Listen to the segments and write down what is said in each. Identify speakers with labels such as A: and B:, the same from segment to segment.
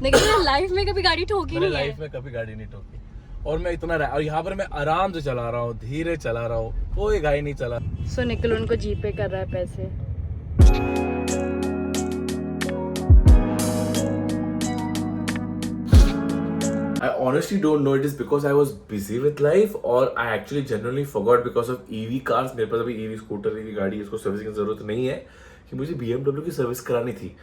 A: लेकिन मैंने लाइफ में कभी गाड़ी ठोकी नहीं है।
B: लाइफ में कभी गाड़ी नहीं ठोकी और मैं इतना और यहाँ पर मैं आराम से चला रहा हूँ, धीरे चला रहा हूँ, कोई गाड़ी नहीं चला।
A: सो निखिल उनको जीपे कर रहा है पैसे।
B: I honestly don't know, it is because I was busy with life or I actually genuinely forgot because of EV cars। मेरे पास अभी EV स्कूटर, EV गाड़ी, इसको सर्विसिंग की जरूरत नहीं है कि मुझे BMW की सर्विस करानी थी।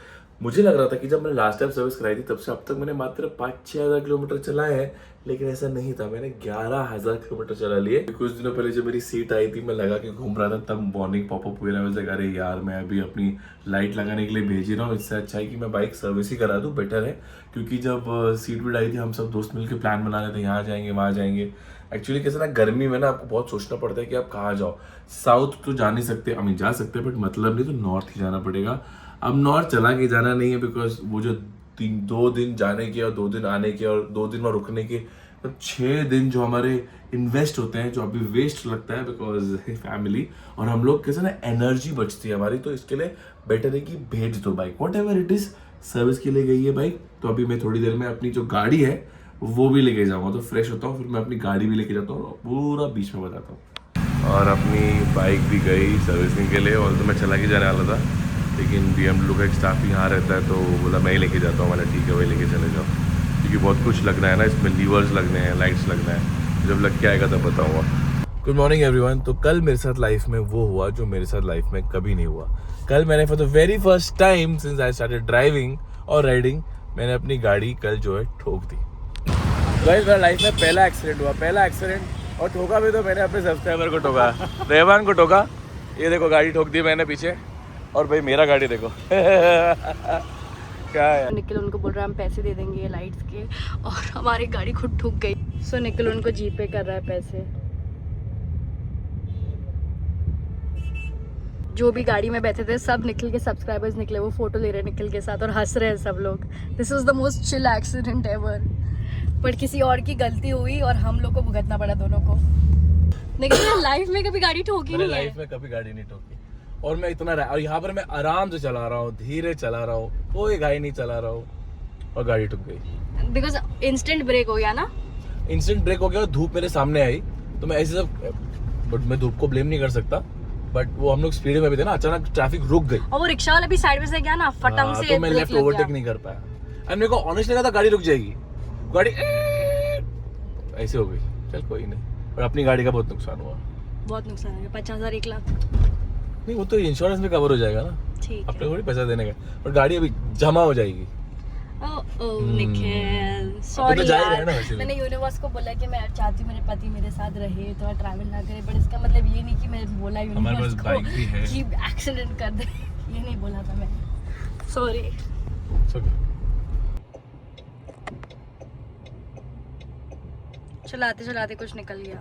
B: मुझे लग रहा था कि जब मैंने लास्ट टाइम सर्विस कराई थी तब से अब तक मैंने मात्र 5-6 हज़ार किलोमीटर चलाए हैं, लेकिन ऐसा नहीं था, मैंने 11,000 किलोमीटर चला लिए। कुछ दिनों पहले जब मेरी सीट आई थी, मैं लगा के घूम रहा था, तब मॉर्निंग पॉपअप हुए ना, वैसे अरे यार मैं अभी अपनी लाइट लगाने के लिए भेज ही रहा हूँ, इससे अच्छा है कि मैं बाइक सर्विस ही करा दूँ, बेटर है। क्योंकि जब सीट भी आई थी हम सब दोस्त मिलकर प्लान बना रहे थे, यहाँ जाएंगे वहाँ जाएंगे। एक्चुअली कैसे ना, गर्मी में ना आपको बहुत सोचना पड़ता है कि आप कहाँ जाओ। साउथ तो जा नहीं सकते, आई मीन जा सकते हैं बट मतलब नहीं, तो नॉर्थ ही जाना पड़ेगा। अब नॉर्थ चला के जाना नहीं है बिकॉज वो जो 2 दिन जाने के और 2 दिन आने के और 2 दिन में रुकने के, मतलब 6 दिन जो हमारे इन्वेस्ट होते हैं, जो अभी वेस्ट लगता है बिकॉज फैमिली और हम लोग कैसे ना एनर्जी बचती है हमारी, तो इसके लिए बेटर है कि भेज दो bike, what ever it is. Service के लिए गई है बाइक, तो अभी मैं थोड़ी देर में अपनी जो गाड़ी है वो भी लेके जाऊँगा, तो फ्रेश होता हूँ, फिर मैं अपनी गाड़ी भी लेके जाता हूँ और पूरा बीच में बताता हूँ। और अपनी बाइक भी गई सर्विसिंग के लिए, और तो मैं चला के जाने वाला था, लेकिन BMW का एक स्टाफ यहाँ रहता है तो बोला मैं ही लेके जाता हूँ। मैंने ठीक है वही लेके चले जाओ, क्योंकि बहुत कुछ लगना है ना इसमें, लीवर्स लगने हैं, लाइट्स लगना है, जब लग के आएगा तब बताऊँगा। Good morning everyone. तो कल मेरे साथ लाइफ में वो हुआ जो मेरे साथ लाइफ में कभी नहीं हुआ। कल मैंने for the very first time since I started driving और राइडिंग, मैंने अपनी गाड़ी कल जो है ठोक दी। गाइस मेरा लाइफ में पहला एक्सीडेंट हुआ, पहला एक्सीडेंट, और ठोका भी तो मैंने अपने सब्सक्राइबर को ठोका, रेवान को ठोका। ये देखो गाड़ी ठोक दी मैंने पीछे, और भाई मेरा गाड़ी देखो क्या है।
A: निखिल उनको बोल रहा है हम पैसे दे देंगे लाइट्स के, और हमारी गाड़ी खुद ठुक गई। सो निखिल उनको जीपे कर रहा है पैसे। जो भी गाड़ी में बैठे थे सब निखिल के सब्सक्राइबर्स निकले, वो फोटो ले रहे हैं निखिल के साथ और हंस रहे हैं सब लोग। This was the most chill accident ever, but किसी और की गलती हुई और हम लोग को भुगतना पड़ा दोनों को। लेकिन मैंने लाइफ में कभी गाड़ी ठोकी नहीं है।
B: लाइफ में कभी गाड़ी नहीं ठोकी और मैं इतना और यहाँ पर मैं आराम से चला रहा हूँ, धीरे चला रहा हूँ, कोई गाड़ी नहीं चला रहा हूँ, और गाड़ी ठुक गई
A: बिकॉज इंस्टेंट ब्रेक हो गया ना।
B: इंस्टेंट ब्रेक हो गया और धूप मेरे सामने आई, तो मैं ऐसे सब, बट मैं धूप को ब्लेम नहीं कर सकता, बट वो हम लोग स्पीड में भी थे ना, अचानक ट्रैफिक रुक गई
A: और वो रिक्शा वाला भी साइड में से गया ना, फटंग से
B: तो मैं लेफ्ट ओवरटेक नहीं कर पाया। एंड मेरे को ऑनेस्ट लगा था गाड़ी रुक जाएगी, गाड़ी ऐसे हो गई। चल कोई नहीं, पर अपनी गाड़ी का बहुत नुकसान हुआ।
A: बहुत नुकसान हो गया, 50,000 1 लाख
B: नहीं, वो तो इंश्योरेंस में कवर हो जाएगा ना,
A: ठीक
B: अपने थोड़ी पैसा देने का, पर गाड़ी अभी जमा हो जाएगी।
A: निखिल सॉरी यार, मैंने यूनिवर्स को बोला कि मैं चाहती हूँ मेरे पति मेरे साथ रहे, थोड़ा ट्रैवल ना करे, बट इसका मतलब ये नहीं कि मैं बोला यूनिवर्स को कि एक्सीडेंट कर दे, ये नहीं बोला था मैंने, सॉरी। चलाते चलाते कुछ निकल गया।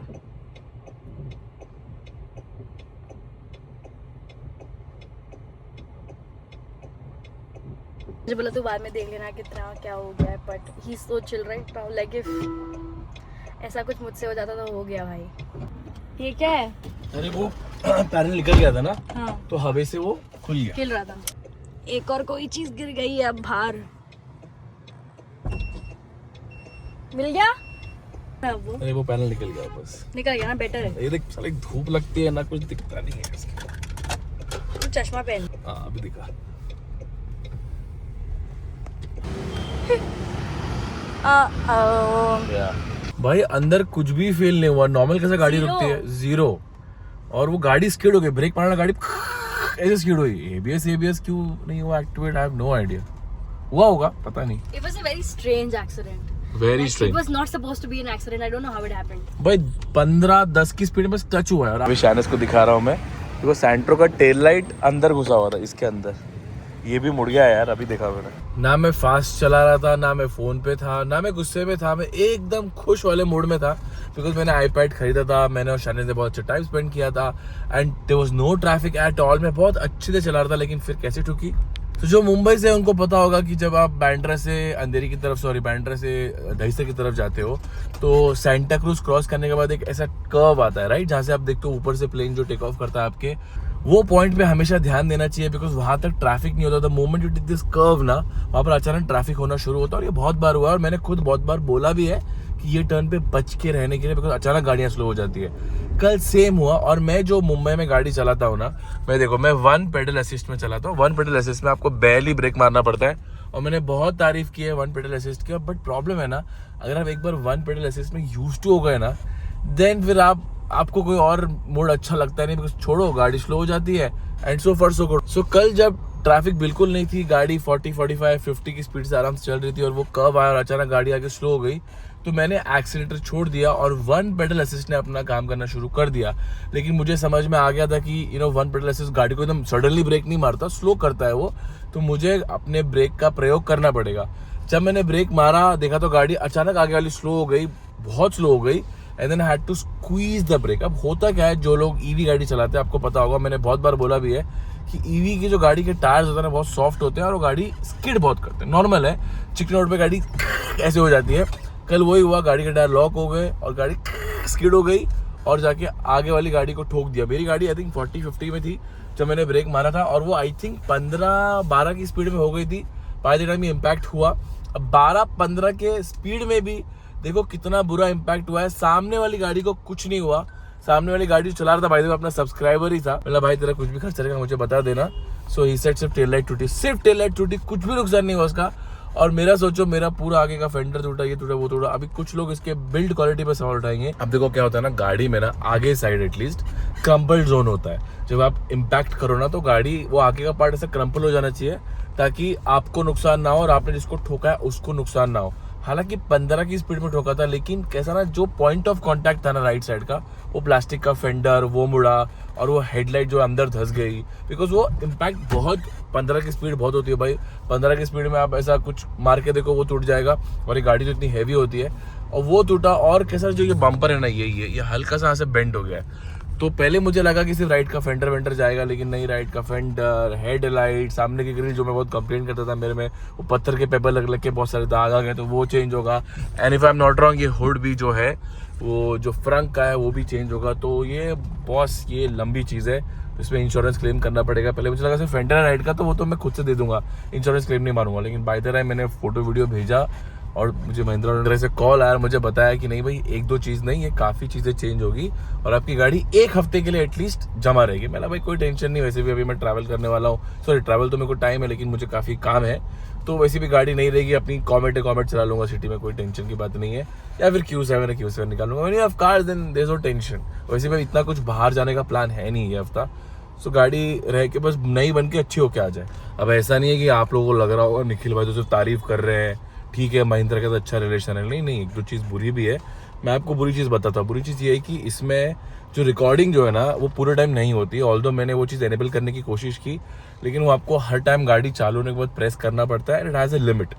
A: मुझे बोला तू बाद में देख लेना कितना क्या हो गया है, but he so chill right now, like if ऐसा कुछ मुझसे हो जाता तो हो गया भाई। ये क्या है?
B: अरे वो पैनल निकल गया था ना,
A: हाँ,
B: तो हवा से वो खुल गया,
A: हिल रहा था। एक और कोई चीज गिर गई है अब बाहर, मिल गया वो।
B: अरे वो पैनल निकल गया, बस
A: निकल गया ना, बेटर है।
B: ये देख साले धूप लगती है ना, कुछ दिखता नहीं है।
A: तू चश्मा पहन।
B: हाँ अभी दिखा। भाई अंदर कुछ भी फेल नहीं हुआ, नॉर्मल कैसे गाड़ी रुकती है, 0, और वो गाड़ी स्किड हो गई, ब्रेक मारना गाड़ी ऐसे स्किड हुई। एबीएस क्यों नहीं हुआ activate, I have no idea. हुआ होगा पता नहीं।
A: It was a very strange accident.
B: Very
A: like,
B: strange.
A: It was not supposed to be an accident. I don't know how it happened.
B: भाई 15-10 की स्पीड में बस टच हुआ है। अभी शानस को दिखा रहा हूँ मैं, देखो सेंट्रो का टेल लाइट अंदर घुसा हुआ था इसके अंदर, ये भी मुड़ गया है यार, अभी देखा मैंने। ना मैं फास्ट चला रहा था, ना मैं फोन पे था, ना मैं गुस्से में था, मैं एकदम खुश वाले मूड में था, बिकॉज मैंने आईपैड खरीदा था, मैंने और शानस ने बहुत अच्छा टाइम स्पेंड किया था, and there was no traffic at all. मैं बहुत अच्छे से चला रहा था, लेकिन फिर कैसे ठुकी। तो जो मुंबई से उनको पता होगा कि जब आप बांद्रा से अंधेरी की तरफ, बांद्रा से दहिसर की तरफ जाते हो, तो सेंटा क्रूज क्रॉस करने के बाद एक ऐसा कर्व आता है राइट, जहाँ से आप देखते हो ऊपर से प्लेन जो टेक ऑफ करता है आपके, वो पॉइंट पे हमेशा ध्यान देना चाहिए, बिकॉज वहां तक ट्रैफिक नहीं होता। The moment you take this curve ना, वहां पर अचानक ट्रैफिक होना शुरू होता है। और ये बहुत बार हुआ है और मैंने खुद बहुत बार बोला भी है कि ये टर्न पे बच के रहने के लिए, बिकॉज अचानक गाड़ियां स्लो हो जाती है। कल सेम हुआ। और मैं जो मुंबई में गाड़ी चलाता हूँ ना, मैं 1 पेडल असिस्ट में चलाता हूँ। 1 पेडल असिस्ट में आपको बैरली ब्रेक मारना पड़ता है, और मैंने बहुत तारीफ की है 1 पेडल असिस्ट की। बट प्रॉब्लम है ना, अगर आप एक बार 1 पेडल असिस्ट में यूज टू हो गए ना, देन फिर आपको कोई और मोड अच्छा लगता नहीं, बिकॉज छोड़ो गाड़ी स्लो हो जाती है and so far so good. So कल जब ट्रैफिक बिल्कुल नहीं थी, गाड़ी 40, 45, 50 की स्पीड से आराम से चल रही थी, और वो कर्व आया और अचानक गाड़ी आगे स्लो हो गई, तो मैंने एक्सीलेटर छोड़ दिया और 1 पेडल असिस्ट ने अपना काम करना शुरू कर दिया। लेकिन मुझे समझ में आ गया था कि 1 पेडल असिस्ट गाड़ी को एकदम सडनली ब्रेक नहीं मारता, स्लो करता है वो, तो मुझे अपने ब्रेक का प्रयोग करना पड़ेगा। जब मैंने ब्रेक मारा, देखा तो गाड़ी अचानक आगे वाली स्लो हो गई, बहुत स्लो हो गई, and then I had to squeeze the brake. अब होता क्या है, जो लोग ईवी गाड़ी चलाते हैं आपको पता होगा, मैंने बहुत बार बोला भी है कि ईवी की जो गाड़ी के टायर्स होते हैं ना, बहुत सॉफ्ट होते हैं और वो गाड़ी स्किड बहुत करते हैं। नॉर्मल है, चिकन रोड पे गाड़ी ऐसे हो जाती है। कल वही हुआ, गाड़ी के टायर लॉक हो गए और गाड़ी स्किड हो गई और जाके आगे वाली गाड़ी को ठोक दिया। मेरी गाड़ी आई थिंक 40-50 में थी जब मैंने ब्रेक मारा था, और वो आई थिंक 15-12 की स्पीड में हो गई थी बाय द टाइम ये इम्पैक्ट हुआ। अब 12-15 के स्पीड में भी देखो कितना बुरा इम्पैक्ट हुआ है। सामने वाली गाड़ी को कुछ नहीं हुआ, सामने वाली गाड़ी चला रहा था भाई, अपना सब्सक्राइबर ही था। मतलब भाई तेरा कुछ भी खर्च करेगा मुझे बता देना। सो ही सेड सिर्फ टेल लाइट टूटी, सिर्फ टेल लाइट टूटी, कुछ भी नुकसान नहीं हुआ उसका। और मेरा सोचो, मेरा पूरा आगे का फेंडर टूटा, ये टूटा, वो टूटा। अभी कुछ लोग इसके बिल्ड क्वालिटी पे सवाल उठाएंगे। अब देखो क्या होता है ना, गाड़ी में ना आगे साइड एटलीस्ट क्रम्पल जोन होता है। जब आप इम्पैक्ट करो ना, तो गाड़ी वो आगे का पार्ट ऐसा क्रम्पल हो जाना चाहिए ताकि आपको नुकसान ना हो और आपने जिसको ठोका है उसको नुकसान ना हो। हालांकि 15 की स्पीड में ठोका था, लेकिन कैसा ना, जो पॉइंट ऑफ कांटेक्ट था ना राइट साइड का, वो प्लास्टिक का फेंडर वो मुड़ा और वो हेडलाइट जो अंदर धंस गई, बिकॉज वो इम्पैक्ट बहुत 15 की स्पीड बहुत होती है भाई। 15 की स्पीड में आप ऐसा कुछ मार के देखो वो टूट जाएगा, और ये गाड़ी तो इतनी हैवी होती है, और वो टूटा। और कैसा जो ये बम्पर है ना, ये हल्का सा यहाँ से बेंड हो गया है। तो पहले मुझे लगा कि सिर्फ राइट का फेंडर वेंडर जाएगा, लेकिन नहीं, राइट का फेंडर, हेडलाइट, सामने की ग्रिल जो मैं बहुत कंप्लेन करता था मेरे में, वो पत्थर के पेपर लग के बहुत सारे दाग आ गए, तो वो चेंज होगा। And if I am not wrong, ये हुड भी जो है, वो जो फ्रंट का है वो भी चेंज होगा। तो ये बॉस, ये लंबी चीज़ है, इसमें इंश्योरेंस क्लेम करना पड़ेगा। पहले मुझे लगा सिर्फ फेंडर है राइट का, तो वो तो मैं खुद से दे दूंगा, इंश्योरेंस क्लेम नहीं मारूंगा। लेकिन बाय द टाइम मैंने फोटो वीडियो भेजा और मुझे महिंद्रा से कॉल आया, मुझे बताया कि नहीं भाई, 1-2 चीज़ नहीं, ये काफ़ी चीज़ें चेंज होगी और आपकी गाड़ी 1 हफ्ते के लिए एटलीस्ट जमा रहेगी। मैंने भाई कोई टेंशन नहीं, वैसे भी अभी मैं ट्रैवल करने वाला हूँ, सॉरी ट्रैवल तो मेरे को टाइम है, लेकिन मुझे काफ़ी काम है, तो वैसे भी गाड़ी नहीं रहेगी, अपनी कॉमेट चला लूँगा सिटी में, कोई टेंशन की बात नहीं है। या फिर Q7 निकालूंगा, मैंने off car, then there is no tension. वैसे भी इतना कुछ बाहर जाने का प्लान है नहीं ये हफ्ता, सो गाड़ी रह के बस नई बन के अच्छी होके आ जाए। अब ऐसा नहीं है कि आप लोगों को लग रहा होगा निखिल भाई तो सिर्फ तारीफ कर रहे हैं, ठीक है महिंद्रा का तो अच्छा रिलेशन है। नहीं, 1-2 चीज़ बुरी भी है। मैं आपको बुरी चीज़ बताता हूँ। बुरी चीज़ ये है कि इसमें जो रिकॉर्डिंग जो है ना, वो पूरे टाइम नहीं होती है। ऑल्दो मैंने वो चीज़ एनेबल करने की कोशिश की, लेकिन वो आपको हर टाइम गाड़ी चालू होने के बाद प्रेस करना पड़ता है, and it has a limit.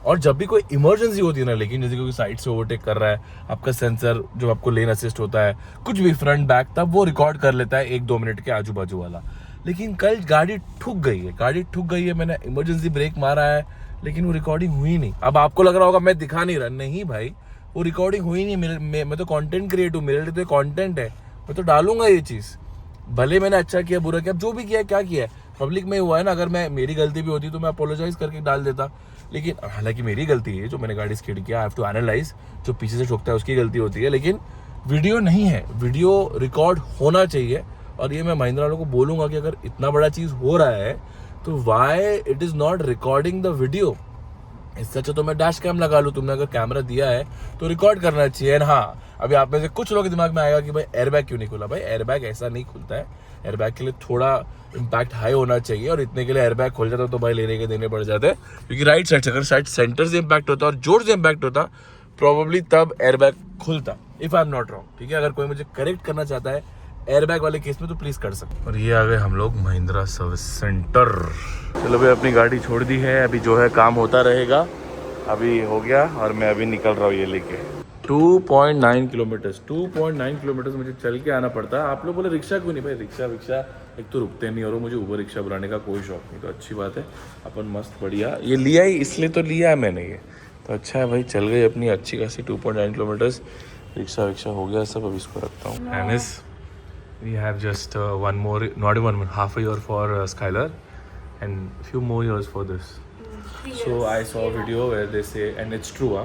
B: और जब भी कोई इमरजेंसी होती है ना, लेकिन जैसे कोई साइड से ओवरटेक कर रहा है, आपका सेंसर जो आपको लेन असिस्ट होता है, कुछ भी फ्रंट बैक, तब वो रिकॉर्ड कर लेता है 1-2 मिनट के आजू बाजू वाला। लेकिन कल गाड़ी ठुक गई है, मैंने इमरजेंसी ब्रेक मारा है, लेकिन वो रिकॉर्डिंग हुई नहीं। अब आपको लग रहा होगा मैं दिखा नहीं रहा, नहीं भाई, वो रिकॉर्डिंग हुई नहीं। मैं तो कंटेंट क्रिएटर हूँ, मेरे लिए तो ये कंटेंट है, मैं तो डालूंगा ये चीज़। भले मैंने अच्छा किया बुरा किया, जो भी किया क्या किया है, पब्लिक में हुआ है ना। अगर मेरी गलती भी होती तो मैं अपोलोजाइज करके डाल देता, लेकिन हालांकि मेरी गलती है जो मैंने गाड़ी स्किड किया, आई हैव टू एनालाइज। जो पीछे से ठोकता है उसकी गलती होती है, लेकिन वीडियो नहीं है, वीडियो रिकॉर्ड होना चाहिए। और ये मैं महिंद्रा वालों को बोलूँगा कि अगर इतना बड़ा चीज़ हो रहा है तो why it is not recording the video. इससे अच्छा तो मैं डैश कैम लगा लूँ, तुमने अगर कैमरा दिया है तो रिकॉर्ड करना चाहिए। हाँ, अभी आप में से कुछ लोगों के दिमाग में आएगा कि भाई एयरबैग क्यों नहीं खुला। भाई एयरबैग ऐसा नहीं खुलता है, एयरबैग के लिए थोड़ा इम्पैक्ट हाई होना चाहिए, और इतने के लिए एयरबैग खुल जाता तो भाई लेने के देने पड़ जाते हैं। क्योंकि राइट साइड से, अगर साइड सेंटर से इम्पैक्ट होता और जोर से इम्पैक्ट होता, प्रोबेबली तब एयरबैग खुलता, if I am not wrong. ठीक है, अगर कोई मुझे करेक्ट करना चाहता है एयरबैग वाले केस में तो प्लीज कर सकते। और ये आ गए हम लोग महिंद्रा सर्विस सेंटर। चलो भाई, अपनी गाड़ी छोड़ दी है, अभी जो है काम होता रहेगा। अभी हो गया और मैं अभी निकल रहा हूँ ये लेके। 2.9 किलोमीटर मुझे चल के आना पड़ता है। आप लोग बोले रिक्शा क्यों नहीं? भाई रिक्शा एक तो रुकते नहीं, और मुझे ऊबर रिक्शा बुलाने का कोई शौक नहीं, तो अच्छी बात है। अपन मस्त बढ़िया ये लिया ही, इसलिए तो लिया है मैंने ये, तो अच्छा है भाई। चल गई अपनी अच्छी खासी 2.9 किलोमीटर्स। रिक्शा हो गया सब। अब इसको रखता हूँ। एनिस we have just one more, not even one, half a year for Skylar and few more years for this. So I saw a video where they say, and it's true,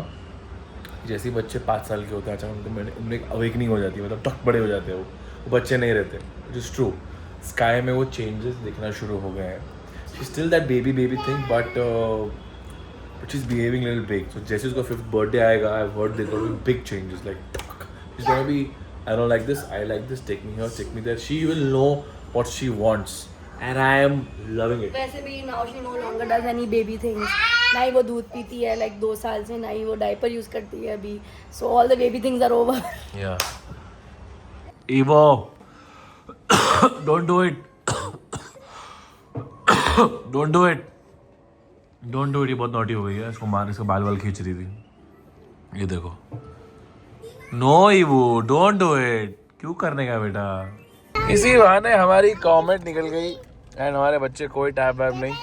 B: जैसे ही बच्चे 5 साल के होते हैं अचानक उनमें एक अवेकनिंग हो जाती है, मतलब टक बड़े हो जाते हैं वो बच्चे नहीं रहते, इट इज़ ट्रू. स्काई में वो चेंजेस दिखना शुरू हो गए हैं. She still that baby thing but she is behaving little big. So जैसे उसका 5th बर्थडे आएगा, I heard they're gonna be big changes, like she is gonna be, I don't like this, I like this, take me here, take me there. She will know what she wants and I am loving it.
A: वैसे भी now she no longer does any baby things. ना ही वो दूध पीती है like 2 साल से, ना ही वो डायपर यूज करती है अभी. So all the baby things are over.
B: Yeah. Evo, don't do it. Don't do it. Don't do it. ये बहुत नॉटी हो गई है. इसको मार, इसको बाल खींच रही थी. ये देखो. No Evo, don't do it. क्यों करने का बेटा? इसी बहाने हमारी कमेंट निकल गई एंड हमारे बच्चे कोई टैब वैब नहीं.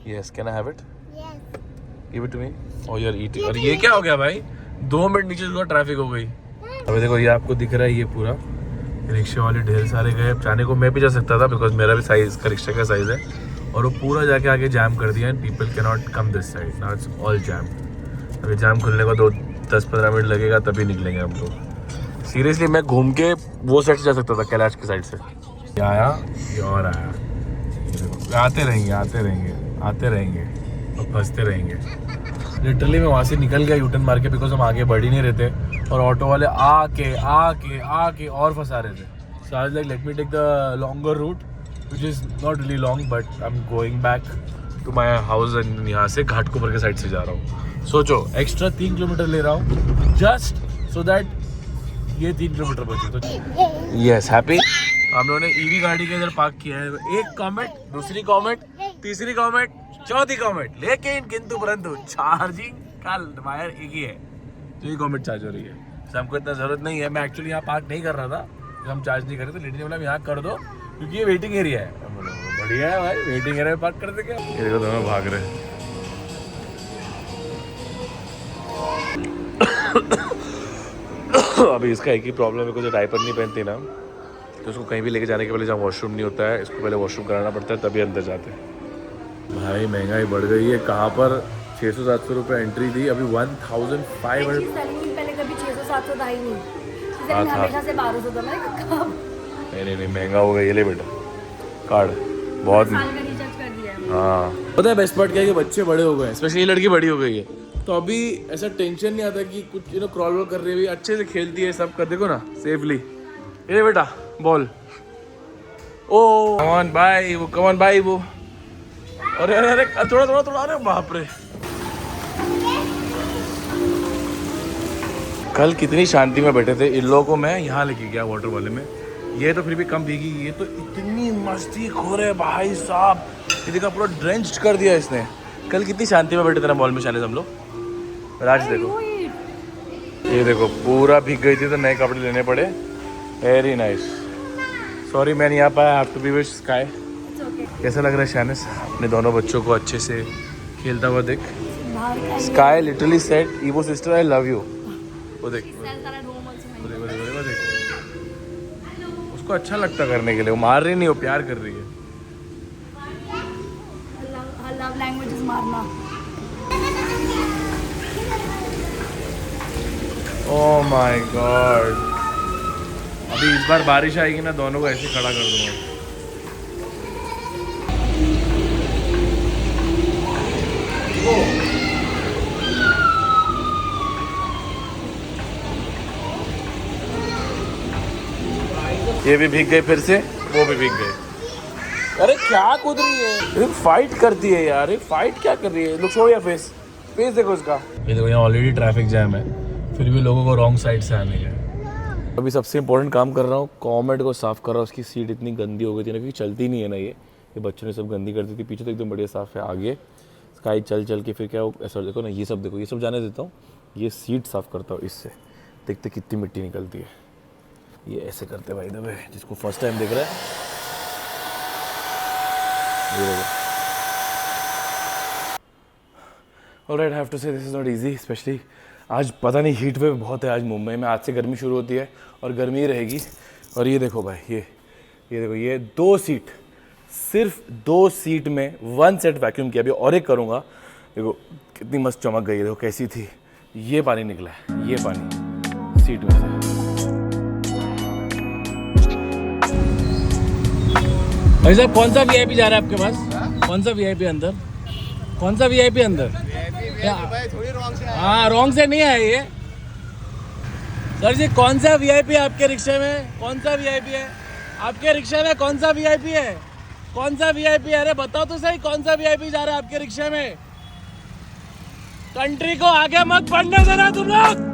B: Yes, can I have it? Give it to me. Oh you are eating. और ये क्या हो गया भाई? 2 मिनट नीचे जो ट्रैफिक हो गई. अभी देखो ये आपको दिख रहा है, ये पूरा रिक्शे वाले ढेर सारे गए. जाने को मैं भी जा सकता था बिकॉज मेरा भी साइज का रिक्शा का साइज है, और वो पूरा जाके आगे जैम कर दिया and people can not come this side. Now it's all jam. अभी जैम खुलने को 10-15 मिनट लगेगा, तभी निकलेंगे हम लोग. सीरियसली मैं घूम के वो साइड से जा सकता था, कैलाश की साइड से. ये आया, ये और आया. आते रहेंगे और फंसते रहेंगे. लिटरली मैं वहाँ से निकल गया यूटर्न मार के, बिकॉज हम आगे बढ़ ही नहीं रहते और ऑटो वाले आके और फंसा रहे थे. So I was like let me take the longer route which is not really long, but I am going back to my house and यहाँ से घाटकोपर के साइड से जा रहा हूँ. सोचो एक्स्ट्रा 3 किलोमीटर ले रहा हूँ जस्ट सो दैट ये 3 किलोमीटर बचे. तो यस हैप्पी. हम लोगों ने ईवी गाड़ी के इधर पार्क किया है. एक कमेंट, दूसरी कमेंट, तीसरी कमेंट, चौथी कमेंट, लेकिन किंतु परंतु चार्जिंग का वायर एक ही है. तो ये कमेंट चार्ज हो रही है. तो हमको इतना जरूरत नहीं है. मैं एक्चुअली यहाँ पार्क नहीं कर रहा था, हम चार्ज नहीं कर रहे थे. लेडी ने बोला यहाँ कर दो क्योंकि ये वेटिंग एरिया है. बढ़िया है भाई, वेटिंग एरिया में पार्क कर दे. क्या ये देखो दोनों भाग रहे हैं. अभी इसका एक ही प्रॉब्लम है, कुछ डायपर नहीं पहनती ना, तो उसको कहीं भी लेके जाने के पहले जहाँ वॉशरूम नहीं होता है, इसको पहले वॉशरूम कराना पड़ता है, तभी अंदर जाते हैं. भाई महंगाई बढ़ गई है. कहाँ पर 600-700 रुपये एंट्री थी, अभी 1500.
A: पहले कभी 600-700 था ही नहीं. हमेशा से 1200 था.
B: नहीं महंगा हो गया. ये ले बेटा कार्ड, बहुत. हाँ पता है बेस्ट पार्ट क्या है कि बच्चे बड़े हो गए, स्पेशली ये लड़की बड़ी हो गई है, तो अभी ऐसा टेंशन नहीं आता कि कुछ क्रॉल वॉल कर रही है. अच्छे से खेलती है, सब कर. देखो ना सेफली. ये बेटा ball. Oh come on bye वो. अरे थोड़ा. अरे बाप रे. कल कितनी शांति में बैठे थे. इन लोगों को मैं यहाँ लेके गया वाटर वाले में, ये तो फिर भी कम भीगी. ये तो इतनी मस्ती खो रहे भाई साहब. ये देखा पूरा ड्रेंच्ड कर दिया इसने. कल कितनी शांति में बैठे थे ना मॉल में शाले हम लोग. राज देखो, ये देखो पूरा भीग गई थी तो नए कपड़े लेने पड़े. Very nice. सॉरी मैं नहीं आ पाया. Have to be with Sky. कैसा लग रहा है शानिस अपने दोनों बच्चों को अच्छे से खेलता हुआ देख. Sky literally said evo sister I love you. वो देख उसको अच्छा लगता करने के लिए. वो मार रही नहीं, वो प्यार कर रही है.
A: लव लैंग्वेज इज मारना.
B: Oh my God. अभी इस बार बारिश आएगी ना, दोनों को ऐसे खड़ा कर दूंगा. ये भी भीग गए फिर से, वो भी भीग गए. अरे क्या कूद रही है, फाइट करती है यार. ये फाइट क्या कर रही है. लुक शो या फेस देखो इसका. ये देखो यहाँ ऑलरेडी ट्रैफिक जैम है, फिर भी लोगों को रॉन्ग साइड से आने का. अभी सबसे इंपॉर्टेंट काम कर रहा हूँ, कॉमेट को साफ कर रहा हूँ. उसकी सीट इतनी गंदी हो गई थी ना, क्योंकि चलती नहीं है ना. ये बच्चों ने सब गंदी कर दी थी. पीछे तो एकदम बढ़िया साफ है. आगे स्काई चल के फिर क्या हो ऐसा. देखो ना ये सब जाने देता हूँ. ये सीट साफ करता हूँ इससे. देखते कितनी मिट्टी निकलती है. ये ऐसे करते भाई दबे. जिसको फर्स्ट टाइम देख रहा है ये देखो. ऑलराइट, आई हैव टू से this is not easy. Specially आज पता नहीं हीट वेव बहुत है आज मुंबई में. आज से गर्मी शुरू होती है और गर्मी ही रहेगी. और ये देखो भाई, ये देखो, ये 2 सीट, सिर्फ 2 सीट में 1 सेट वैक्यूम किया। अभी और एक करूँगा। देखो कितनी मस्त चमक गई है, देखो कैसी थी। ये पानी निकला है, ये पानी सीट में से।
C: भाई साहब कौन सा वीआईपी जा रहा है आपके पास? कौन सा वीआईपी अंदर? कौन सा वीआईपी अंदर? हाँ, रॉन्ग से नहीं है ये। सर जी कौन सा वीआईपी आपके रिक्शे में? कौन सा वीआईपी है आपके रिक्शे में? कौन सा वीआईपी है? कौन सा वीआईपी है? अरे बताओ तो सही, कौन सा वीआईपी जा रहा है आपके रिक्शे में? कंट्री को आगे मत बढ़ने देना तुम लोग।